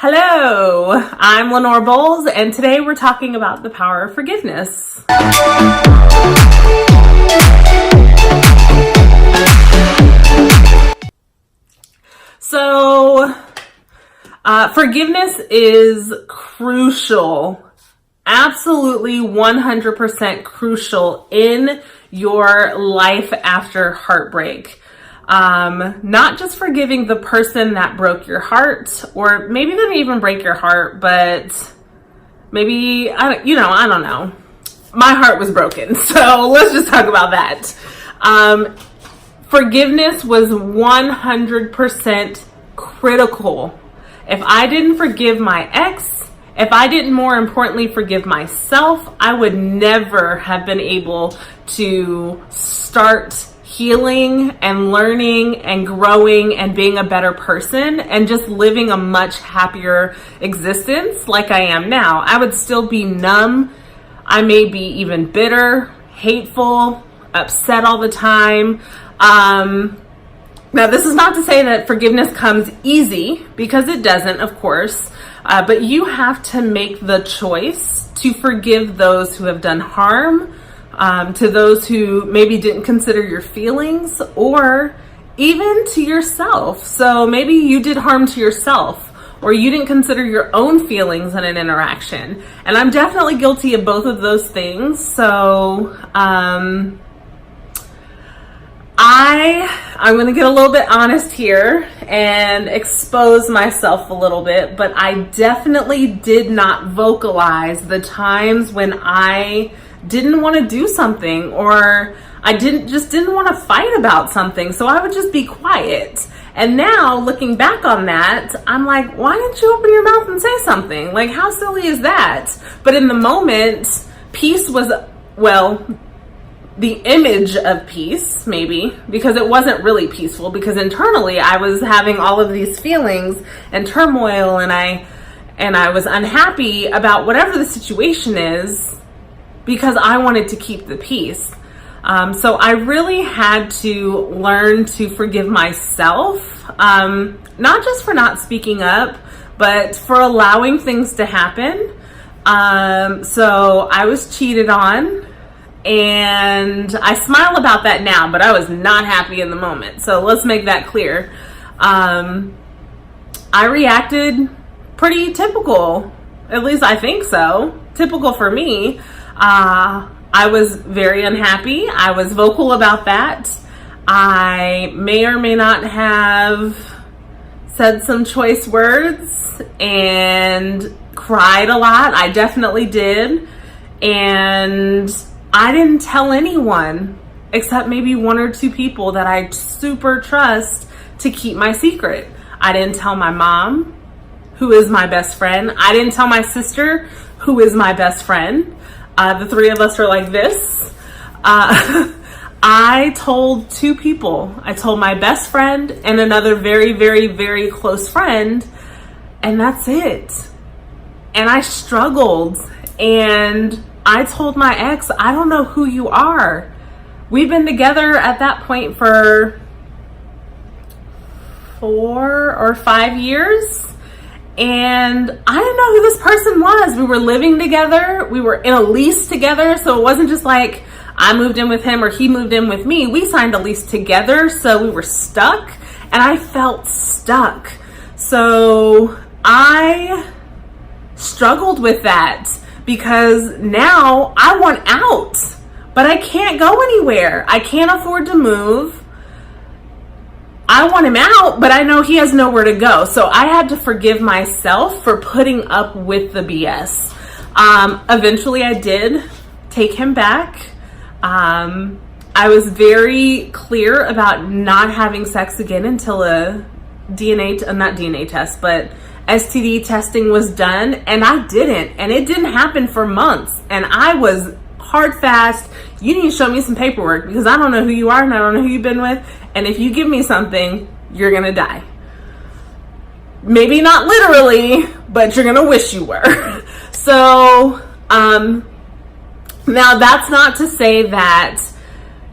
Hello, I'm Lenore Bowles, and today we're talking about the power of forgiveness. So, forgiveness is crucial, absolutely 100% crucial in your life after heartbreak. Not just forgiving the person that broke your heart, or maybe they didn't even break your heart, but maybe, I don't know. My heart was broken, so let's just talk about that. Forgiveness was 100% critical. If I didn't forgive my ex, if I didn't more importantly forgive myself, I would never have been able to start healing and learning and growing and being a better person and just living a much happier existence like I am now. I would still be numb. I may be even bitter, hateful, upset all the time. Now, this is not to say that forgiveness comes easy, because it doesn't, of course, but you have to make the choice to forgive those who have done harm, to those who maybe didn't consider your feelings, or even to yourself. So maybe you did harm to yourself, or you didn't consider your own feelings in an interaction. And I'm definitely guilty of both of those things. So I'm going to get a little bit honest here and expose myself a little bit, but I definitely did not vocalize the times when I didn't want to do something, or I didn't want to fight about something. So I would just be quiet. And now looking back on that, I'm like, why didn't you open your mouth and say something? Like, how silly is that? But in the moment, peace was, well, the image of peace, maybe, because it wasn't really peaceful, because internally I was having all of these feelings and turmoil, and I was unhappy about whatever the situation is, because I wanted to keep the peace. So I really had to learn to forgive myself, not just for not speaking up, but for allowing things to happen. So I was cheated on, and I smile about that now, but I was not happy in the moment. So let's make that clear. I reacted pretty typical, at least I think so, typical for me. I was very unhappy. I was vocal about that. I may or may not have said some choice words and cried a lot. I definitely did. And I didn't tell anyone except maybe one or two people that I super trust to keep my secret. I didn't tell my mom, who is my best friend. I didn't tell my sister, who is my best friend. The three of us are like this. I told two people. I told my best friend and another very, very, very close friend, and that's it. And I struggled, and I told my ex, I don't know who you are. We've been together at that point for 4 or 5 years. And I didn't know who this person was. We were living together. We were in a lease together. So it wasn't just like I moved in with him or he moved in with me. We signed a lease together. So we were stuck, and I felt stuck. So I struggled with that, because now I want out, but I can't go anywhere. I can't afford to move. I want him out, but I know he has nowhere to go. So I had to forgive myself for putting up with the BS. Eventually I did take him back. I was very clear about not having sex again until not DNA test, but STD testing was done, and I didn't. And it didn't happen for months. And I was hard fast. You need to show me some paperwork, because I don't know who you are and I don't know who you've been with. And if you give me something, you're going to die. Maybe not literally, but you're going to wish you were. So, now that's not to say that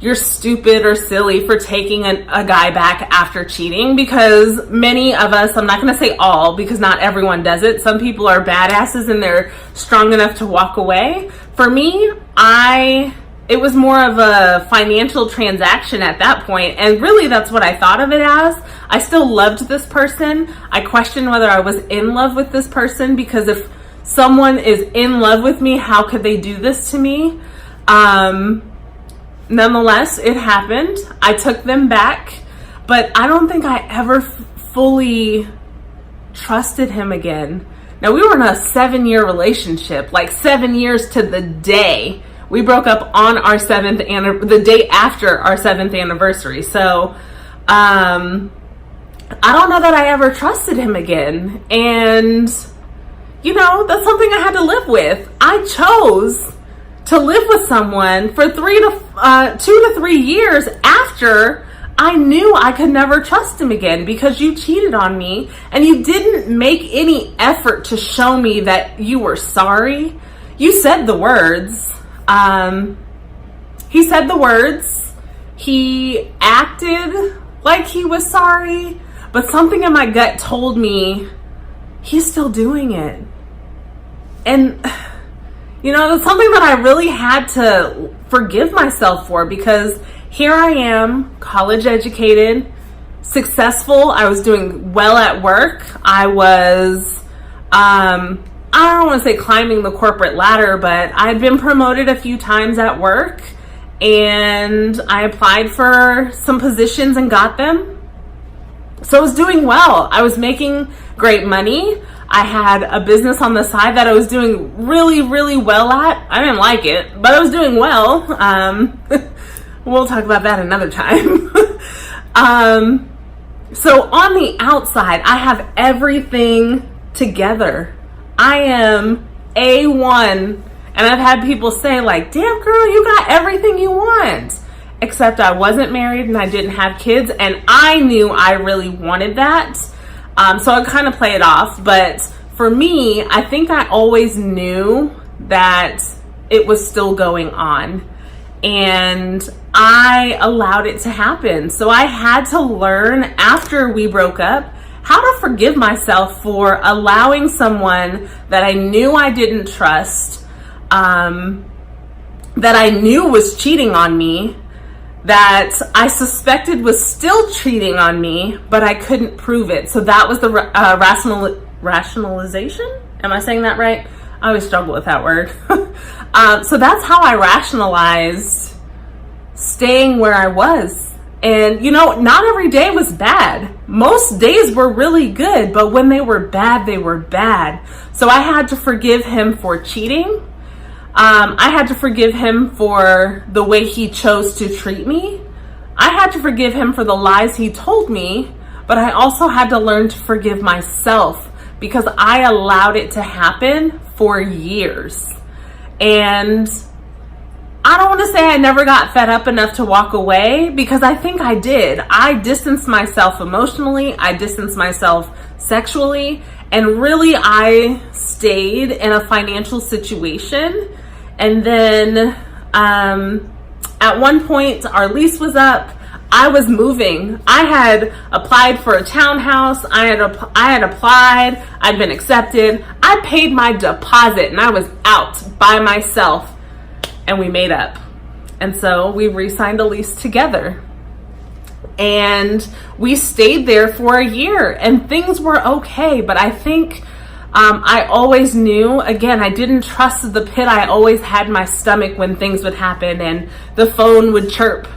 you're stupid or silly for taking a guy back after cheating, because many of us, I'm not going to say all, because not everyone does it. Some people are badasses and they're strong enough to walk away. For me, it was more of a financial transaction at that point, and really that's what I thought of it as. I still loved this person. I questioned whether I was in love with this person, because if someone is in love with me, how could they do this to me? Nonetheless, it happened. I took them back, but I don't think I ever fully trusted him again. Now, we were in a 7-year relationship, like 7 years to the day. We broke up on our the day after our 7th anniversary. So, I don't know that I ever trusted him again. And, that's something I had to live with. I chose to live with someone for 2 to 3 years after I knew I could never trust him again, because you cheated on me and you didn't make any effort to show me that you were sorry. You said the words. He said the words. He acted like he was sorry, but something in my gut told me he's still doing it. And that's something that I really had to forgive myself for, because here I am, college educated, successful. I was doing well at work. I was, I don't want to say climbing the corporate ladder, but I'd been promoted a few times at work, and I applied for some positions and got them. So I was doing well. I was making great money. I had a business on the side that I was doing really, really well at. I didn't like it, but I was doing well. We'll talk about that another time. So on the outside, I have everything together. I am A1. And I've had people say, like, damn girl, you got everything you want. Except I wasn't married and I didn't have kids, and I knew I really wanted that. So I kind of play it off. But for me, I think I always knew that it was still going on, and I allowed it to happen. So I had to learn after we broke up how to forgive myself for allowing someone that I knew I didn't trust, that I knew was cheating on me, that I suspected was still cheating on me, but I couldn't prove it. So that was the rationalization. Am I saying that right? I always struggle with that word. So that's how I rationalized staying where I was. And, not every day was bad. Most days were really good, but when they were bad, they were bad. So I had to forgive him for cheating. I had to forgive him for the way he chose to treat me. I had to forgive him for the lies he told me, but I also had to learn to forgive myself, because I allowed it to happen for years. And I don't want to say I never got fed up enough to walk away, because I think I did. I distanced myself emotionally. I distanced myself sexually. And really, I stayed in a financial situation. And then at one point, our lease was up. I was moving. I had applied for a townhouse. I had applied. I'd been accepted. I paid my deposit and I was out by myself, and we made up. And so we re-signed a lease together. And we stayed there for a year and things were okay. But I think I always knew, again, I didn't trust the pit I always had in my stomach when things would happen and the phone would chirp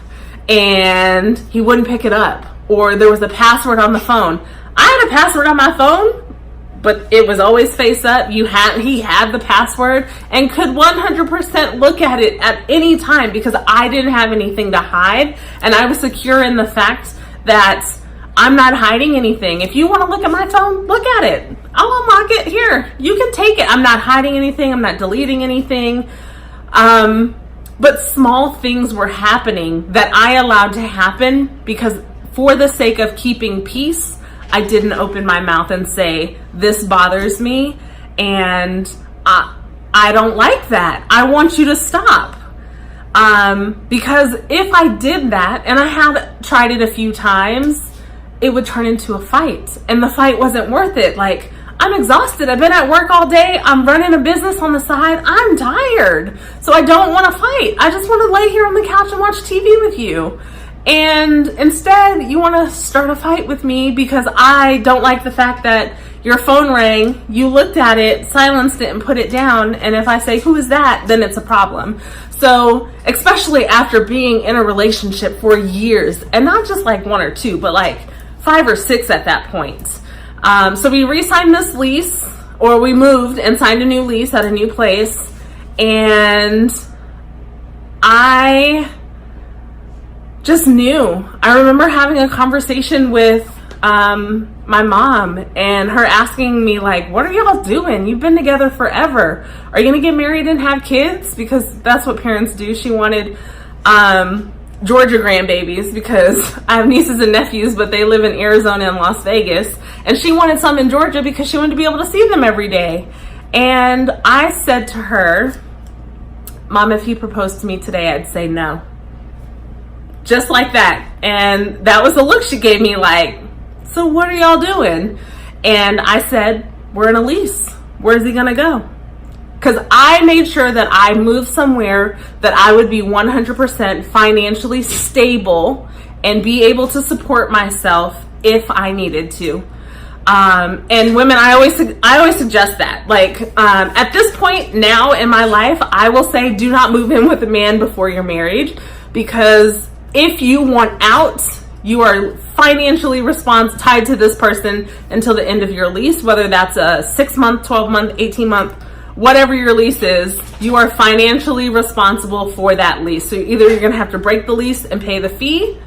and he wouldn't pick it up, or there was a password on the phone. I had a password on my phone, but it was always face up. He had the password and could 100% look at it at any time, because I didn't have anything to hide, and I was secure in the fact that I'm not hiding anything. If you want to look at my phone, look at it. I'll unlock it. Here, you can take it. I'm not hiding anything. I'm not deleting anything. But small things were happening that I allowed to happen because, for the sake of keeping peace, I didn't open my mouth and say, this bothers me and I don't like that. I want you to stop. Because if I did that, and I had tried it a few times, it would turn into a fight, and the fight wasn't worth it. Like, I'm exhausted. I've been at work all day. I'm running a business on the side. I'm tired. So I don't want to fight. I just want to lay here on the couch and watch TV with you. And instead, you want to start a fight with me because I don't like the fact that your phone rang, you looked at it, silenced it, and put it down. And if I say, who is that? Then it's a problem. So, especially after being in a relationship for years, and not just like 1 or 2, but like 5 or 6 at that point. So we re-signed this lease, or we moved and signed a new lease at a new place. And I just knew. I remember having a conversation with my mom and her asking me, like, what are y'all doing? You've been together forever. Are you gonna get married and have kids? Because that's what parents do. She wanted Georgia grandbabies because I have nieces and nephews, but they live in Arizona and Las Vegas. And she wanted some in Georgia because she wanted to be able to see them every day. And I said to her, Mom, if he proposed to me today, I'd say no. Just like that. And that was the look she gave me, like, so what are y'all doing? And I said, we're in a lease. Where's he gonna go? Because I made sure that I moved somewhere that I would be 100% financially stable and be able to support myself if I needed to. And women, I always suggest that. Like, at this point now in my life, I will say, do not move in with a man before you're married, because if you want out, you are financially tied to this person until the end of your lease, whether that's a 6-month, 12-month, 18-month, whatever your lease is, you are financially responsible for that lease. So either you're going to have to break the lease and pay the fee,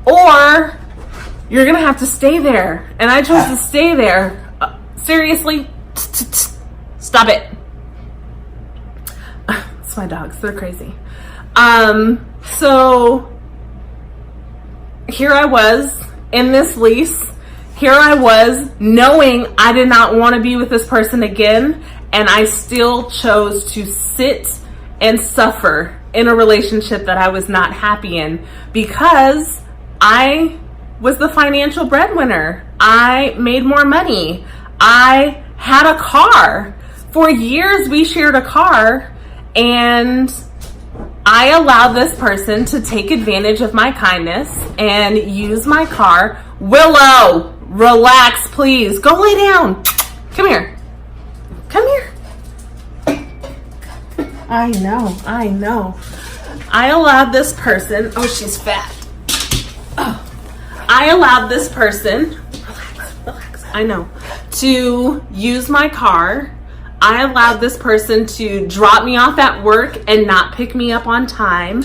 or you're going to have to stay there. And I chose to stay there. Seriously, stop it. It's my dogs. They're crazy. So here I was in this lease. Here I was knowing I did not want to be with this person again. And I still chose to sit and suffer in a relationship that I was not happy in, because I was the financial breadwinner. I made more money. I had a car. For years we shared a car, and I allowed this person to take advantage of my kindness and use my car. Willow, relax, please. Go lay down. Come here. Come here. I know. I allowed this person, oh, she's fat. Oh. I allowed this person, relax, I know, to use my car. I allowed this person to drop me off at work and not pick me up on time.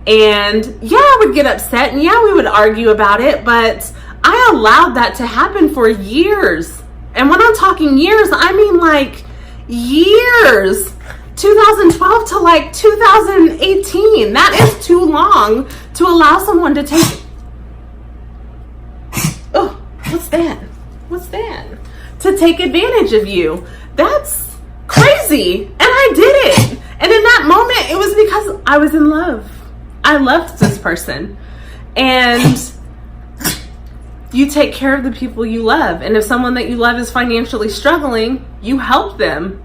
And yeah, I would get upset, and yeah, we would argue about it, but I allowed that to happen for years. And when I'm talking years, I mean like years. 2012 to like 2018. That is too long to allow someone to take. Oh, what's that? To take advantage of you. That's crazy. And I did it. And in that moment, it was because I was in love. I loved this person. And you take care of the people you love. And if someone that you love is financially struggling, you help them.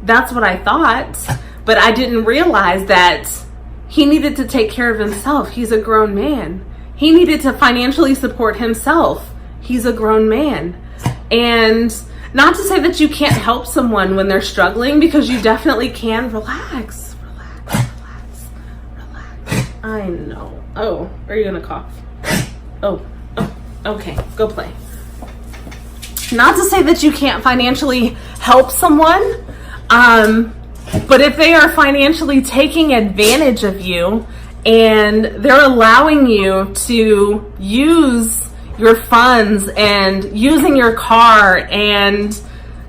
That's what I thought. But I didn't realize that he needed to take care of himself. He's a grown man. He needed to financially support himself. He's a grown man. And not to say that you can't help someone when they're struggling, because you definitely can. Relax. I know. Oh, are you gonna cough? Oh, okay, go play. Not to say that you can't financially help someone, but if they are financially taking advantage of you and they're allowing you to use your funds and using your car and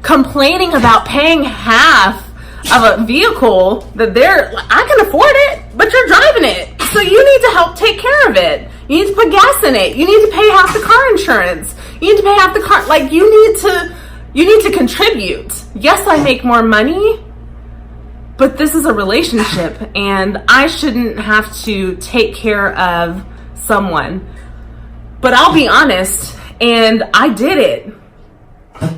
complaining about paying half of a vehicle that I can afford it, but you're driving it. So you need to help take care of it. You need to put gas in it. You need to pay half the car insurance. You need to pay half the car. Like, you need to contribute. Yes, I make more money, but this is a relationship and I shouldn't have to take care of someone. But I'll be honest, and I did it.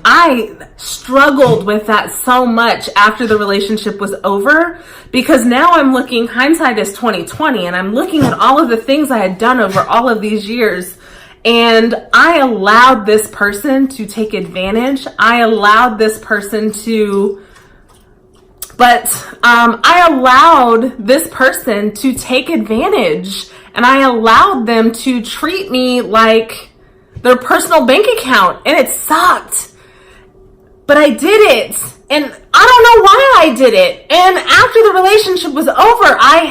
I struggled with that so much after the relationship was over, because now I'm looking, hindsight is 2020, and I'm looking at all of the things I had done over all of these years, and I allowed this person to take advantage. I allowed this person to take advantage, and I allowed them to treat me like their personal bank account, and it sucked. But I did it, and I don't know why I did it. And after the relationship was over, I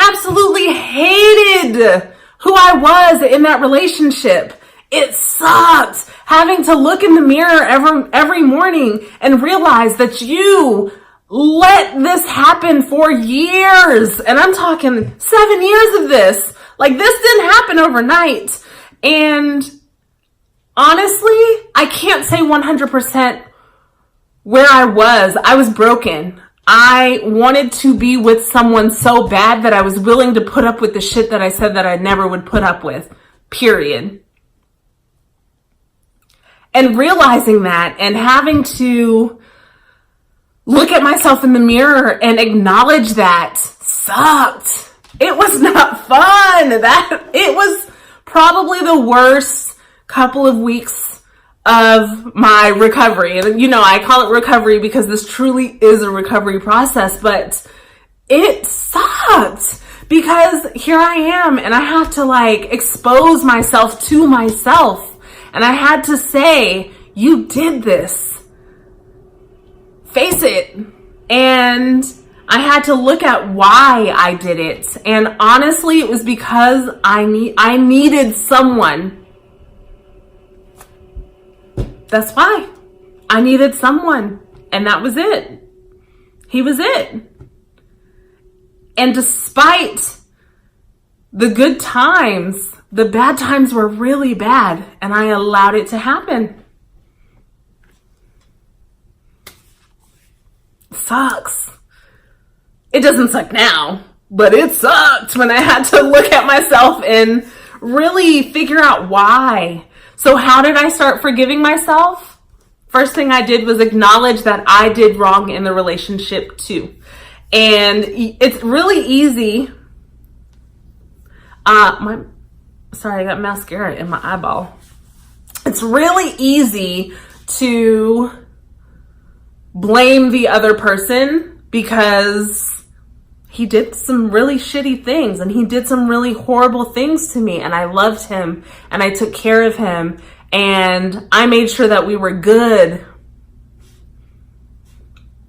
absolutely hated who I was in that relationship. It sucked having to look in the mirror every morning and realize that you let this happen for years. And I'm talking 7 years of this. Like, this didn't happen overnight. And honestly, I can't say 100% where I was. I was broken. I wanted to be with someone so bad that I was willing to put up with the shit that I said that I never would put up with, period. And realizing that and having to look at myself in the mirror and acknowledge that sucked. It was not fun. It was probably the worst couple of weeks of my recovery. And, you know, I call it recovery because this truly is a recovery process, but it sucked because here I am and I have to expose myself to myself. And I had to say, you did this. Face it. And I had to look at why I did it. And honestly, it was because I needed someone. That's why. I needed someone. And that was it. He was it. And despite the good times, the bad times were really bad. And I allowed it to happen. Sucks. It doesn't suck now, but it sucked when I had to look at myself and really figure out why. So how did I start forgiving myself? First thing I did was acknowledge that I did wrong in the relationship too. And it's really easy. I got mascara in my eyeball. It's really easy to blame the other person because he did some really shitty things and he did some really horrible things to me, and I loved him and I took care of him and I made sure that we were good.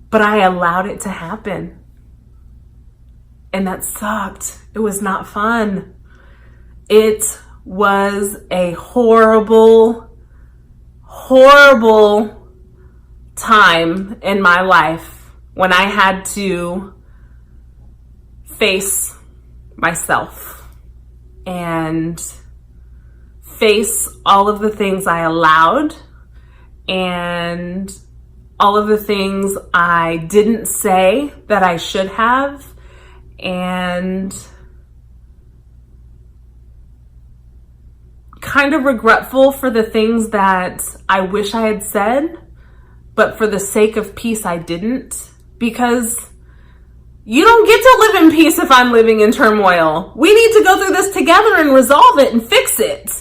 But I allowed it to happen. And that sucked. It was not fun. It was a horrible, horrible time in my life when I had to face myself and face all of the things I allowed and all of the things I didn't say that I should have, and kind of regretful for the things that I wish I had said, but for the sake of peace I didn't, because you don't get to live in peace if I'm living in turmoil. We need to go through this together and resolve it and fix it.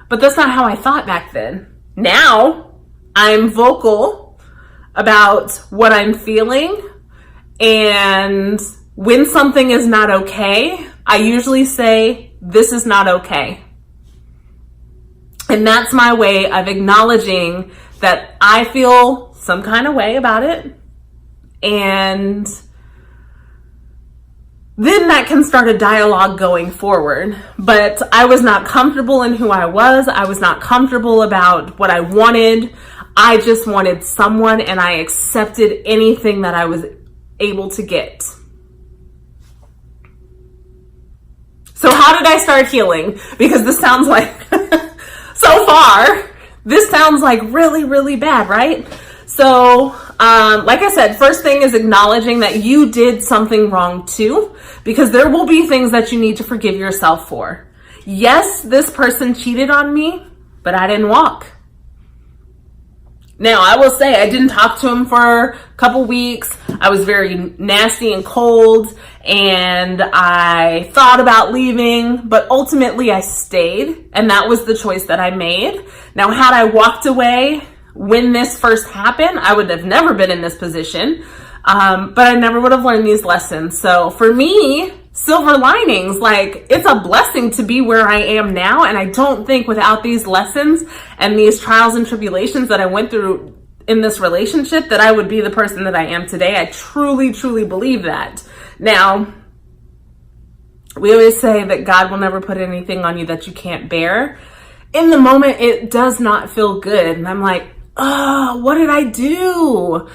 But that's not how I thought back then. Now I'm vocal about what I'm feeling, and when something is not okay, I usually say, this is not okay. And that's my way of acknowledging that I feel some kind of way about it. And then that can start a dialogue going forward. But I was not comfortable in who I was. I was not comfortable about what I wanted. I just wanted someone, and I accepted anything that I was able to get. So how did I start healing? Because this sounds like, so far, this sounds like really, really bad, right? So Like I said, first thing is acknowledging that you did something wrong too, because there will be things that you need to forgive yourself for. Yes, this person cheated on me, but I didn't walk. Now, I will say I didn't talk to him for a couple weeks. I was very nasty and cold, and I thought about leaving, but ultimately I stayed, and that was the choice that I made. Now, had I walked away when this first happened, I would have never been in this position, but I never would have learned these lessons. So for me, silver linings, like, it's a blessing to be where I am now. And I don't think without these lessons and these trials and tribulations that I went through in this relationship that I would be the person that I am today. I truly, truly believe that. Now, we always say that God will never put anything on you that you can't bear. In the moment, it does not feel good. And I'm like, oh, what did I do?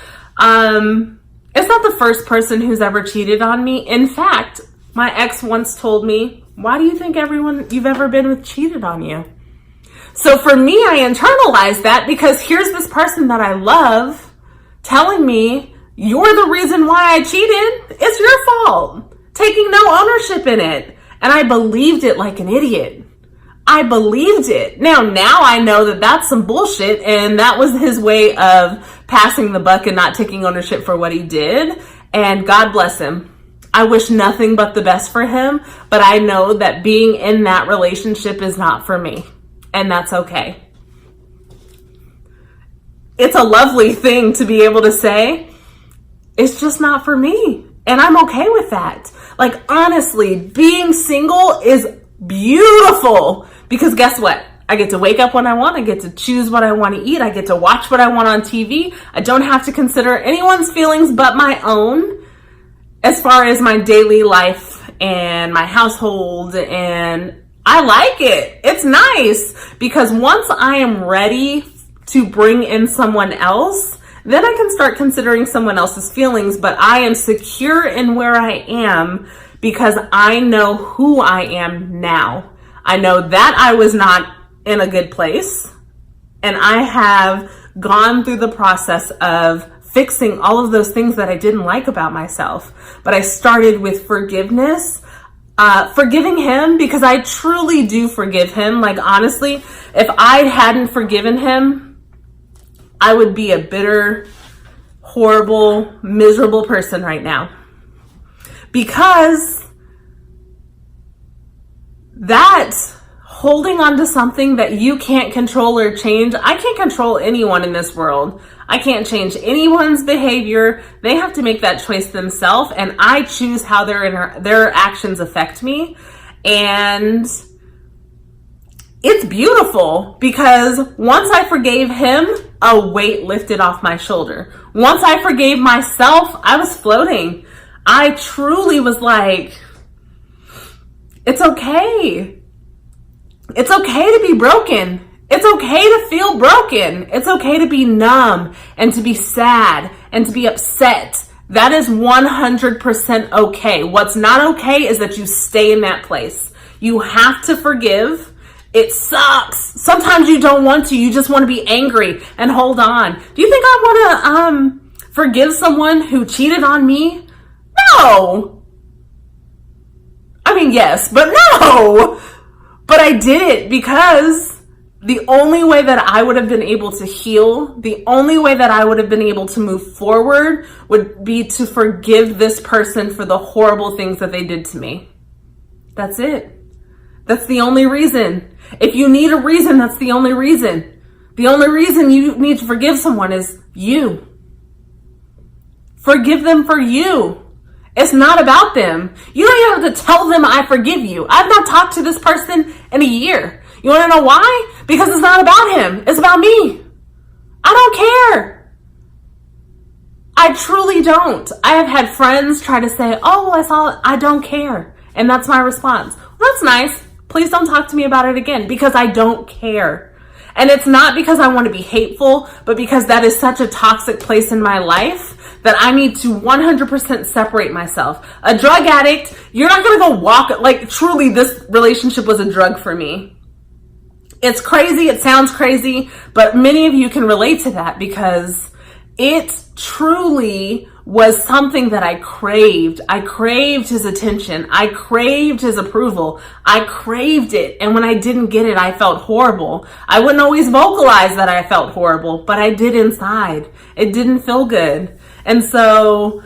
It's not the first person who's ever cheated on me. In fact, my ex once told me, why do you think everyone you've ever been with cheated on you? So for me, I internalized that because here's this person that I love telling me, you're the reason why I cheated. It's your fault. Taking no ownership in it. And I believed it like an idiot. I believed it. Now I know that that's some bullshit, and that was his way of passing the buck and not taking ownership for what he did. And God bless him. I wish nothing but the best for him, but I know that being in that relationship is not for me, and that's okay. It's a lovely thing to be able to say, it's just not for me, and I'm okay with that. Like, honestly, being single is beautiful, because guess what? I get to wake up when I want. I get to choose what I want to eat. I get to watch what I want on TV. I don't have to consider anyone's feelings but my own as far as my daily life and my household. And I like it. It's nice because once I am ready to bring in someone else, then I can start considering someone else's feelings. But I am secure in where I am because I know who I am now. I know that I was not in a good place, and I have gone through the process of fixing all of those things that I didn't like about myself. But I started with forgiveness, forgiving him, because I truly do forgive him. Like, honestly, if I hadn't forgiven him, I would be a bitter, horrible, miserable person right now. Because that holding on to something that you can't control or change, I can't control anyone in this world. I can't change anyone's behavior. They have to make that choice themselves, and I choose how their actions affect me. And it's beautiful because once I forgave him, a weight lifted off my shoulder. Once I forgave myself, I was floating. I truly was like, it's okay. It's okay to be broken. It's okay to feel broken. It's okay to be numb and to be sad and to be upset. That is 100% okay. What's not okay is that you stay in that place. You have to forgive. It sucks. Sometimes you don't want to. You just want to be angry and hold on. Do you think I want to forgive someone who cheated on me? No. I mean, yes, but no. But I did it because the only way that I would have been able to heal, the only way that I would have been able to move forward would be to forgive this person for the horrible things that they did to me. That's it. That's the only reason. If you need a reason, that's the only reason. The only reason you need to forgive someone is you. Forgive them for you. It's not about them. You don't even have to tell them I forgive you. I've not talked to this person in a year. You want to know why? Because it's not about him. It's about me. I don't care. I truly don't. I have had friends try to say, oh, I don't care. And that's my response. Well, that's nice. Please don't talk to me about it again, because I don't care. And it's not because I want to be hateful, but because that is such a toxic place in my life that I need to 100% separate myself. A drug addict, you're not going to go walk, like, truly this relationship was a drug for me. It's crazy. It sounds crazy, but many of you can relate to that because it truly was something that I craved. I craved his attention. I craved his approval. I craved it. And when I didn't get it, I felt horrible. I wouldn't always vocalize that I felt horrible, but I did inside. It didn't feel good. And so,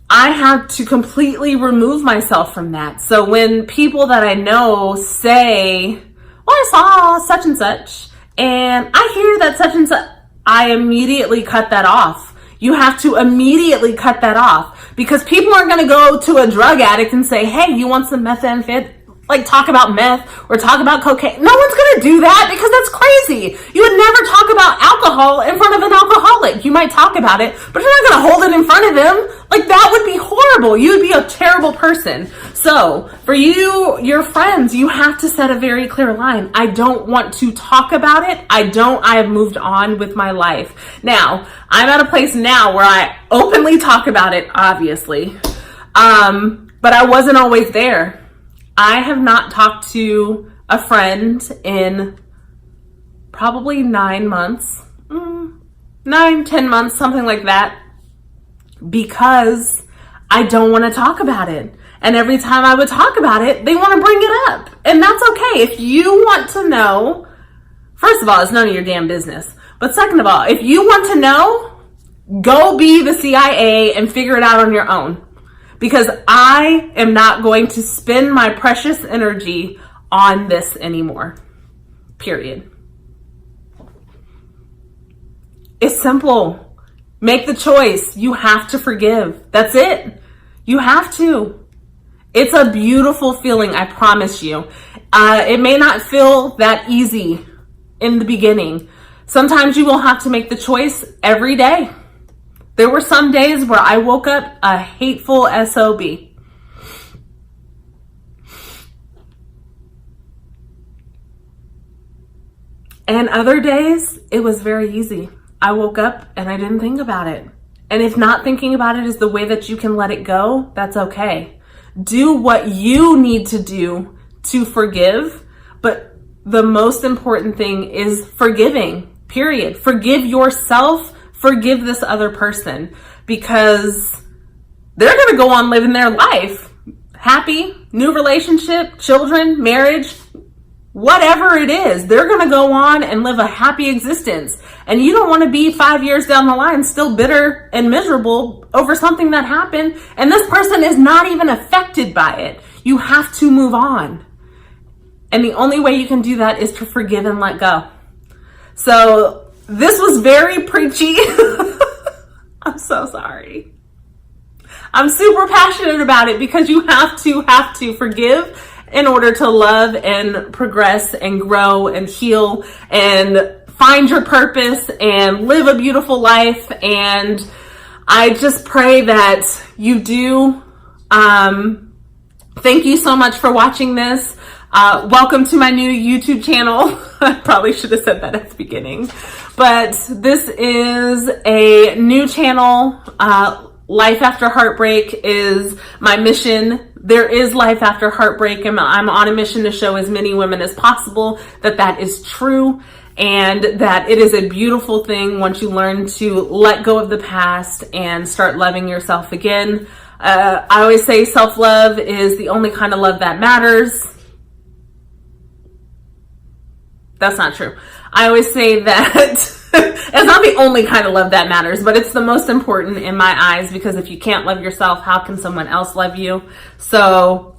I had to completely remove myself from that. So when people that I know say, well, I saw such and such, and I hear that such and such, I immediately cut that off. You have to immediately cut that off, because people aren't going to go to a drug addict and say, hey, you want some methamphetamine? Like talk about meth or talk about cocaine. No one's going to do that, because that's crazy. You would never talk about alcohol in front of an alcoholic. You might talk about it, but you're not going to hold it in front of them. Like, that would be horrible. You would be a terrible person. So for you, your friends, you have to set a very clear line. I don't want to talk about it. I have moved on with my life. Now, I'm at a place now where I openly talk about it, obviously. But I wasn't always there. I have not talked to a friend in probably 9 months, 10 months, something like that, because I don't want to talk about it. And every time I would talk about it, they want to bring it up. And that's okay. If you want to know, first of all, it's none of your damn business. But second of all, if you want to know, go be the CIA and figure it out on your own. Because I am not going to spend my precious energy on this anymore. Period. It's simple. Make the choice. You have to forgive. That's it. You have to. It's a beautiful feeling, I promise you. It may not feel that easy in the beginning. Sometimes you will have to make the choice every day. There were some days where I woke up a hateful SOB. And other days, it was very easy. I woke up and I didn't think about it. And if not thinking about it is the way that you can let it go, that's okay. Do what you need to do to forgive. But the most important thing is forgiving, period. Forgive yourself. Forgive this other person, because they're going to go on living their life. Happy, new relationship, children, marriage, whatever it is. They're going to go on and live a happy existence. And you don't want to be 5 years down the line still bitter and miserable over something that happened. And this person is not even affected by it. You have to move on. And the only way you can do that is to forgive and let go. So this was very preachy. I'm so sorry. I'm super passionate about it, because you have to forgive in order to love and progress and grow and heal and find your purpose and live a beautiful life. And I just pray that you do. Thank you so much for watching this. Welcome to my new YouTube channel. I probably should have said that at the beginning, but this is a new channel. Life After Heartbreak is my mission. There is life after heartbreak, and I'm on a mission to show as many women as possible that that is true, and that it is a beautiful thing once you learn to let go of the past and start loving yourself again. I always say self-love is the only kind of love that matters. That's not true. I always say that it's not the only kind of love that matters, but it's the most important in my eyes, because if you can't love yourself, how can someone else love you? So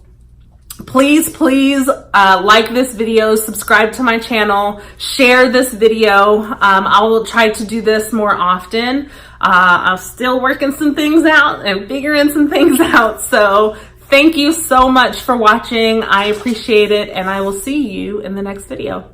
please like this video, subscribe to my channel, share this video. I will try to do this more often. I'm still working some things out and figuring some things out. So thank you so much for watching. I appreciate it, and I will see you in the next video.